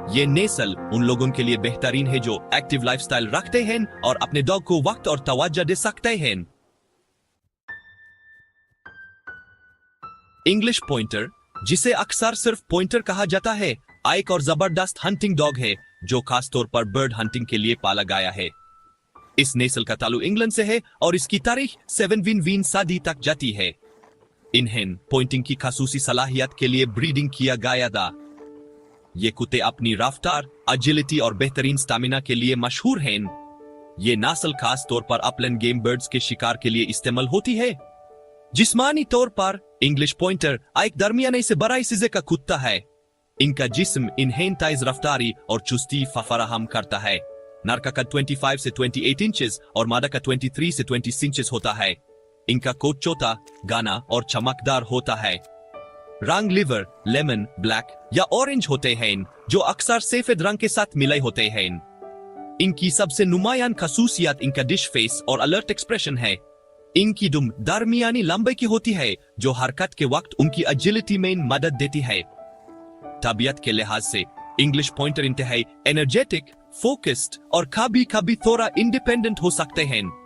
ये नेसल उन लोगों के लिए बेहतरीन है जो एक्टिव लाइफस्टाइल रखते हैं और अपने डॉग को वक्त और तवज्जो दे सकते हैं। इंग्लिश पॉइंटर, जिसे अक्सर सिर्फ पॉइंटर कहा जाता है, एक और जबरदस्त हंटिंग डॉग है जो खासतौर पर बर्ड हंटिंग के लिए पाला गया है। इस नेसल का ताल्लुक इंग्लैंड से है और इसकी तारीख 7वीं सदी तक जाती है। इन्हें पॉइंटिंग की खासूसी सलाहियत के लिए ब्रीडिंग किया गया था। ये कुत्ते अपनी रफ्तार, एजिलिटी और बेहतरीन स्टैमिना के लिए मशहूर हैं। ये नस्ल खास तौर पर अपलैंड गेम बर्ड्स के शिकार के लिए इस्तेमाल होती है। जिस्मानी तौर पर इंग्लिश पॉइंटर एक दरमियाने से बड़ा सीजे का कुत्ता है। इनका जिस्म इन्हें तेज रफ्तारी और चुस्ती फराहम करता है। नर का कद 25 से 28 इंचेस और मादा का 23 से 26 इंचेस होता है। इनका कोट चौथा, गाना और चमकदार होता है। रंग लिवर, लेमन, ब्लैक या ऑरेंज होते हैं जो अक्सर सफेद रंग के साथ मिले होते हैं। इनकी सबसे नुमायान खसूसियत इनका डिश फेस और अलर्ट एक्सप्रेशन है। इनकी दुम दरमियानी लंबाई की होती है जो हरकत के वक्त उनकी एजिलिटी में मदद देती है। तबीयत के लिहाज से इंग्लिश पॉइंटर इंतहाई एनर्जेटिक, फोकस्ड और कभी कभी थोड़ा इंडिपेंडेंट हो सकते हैं।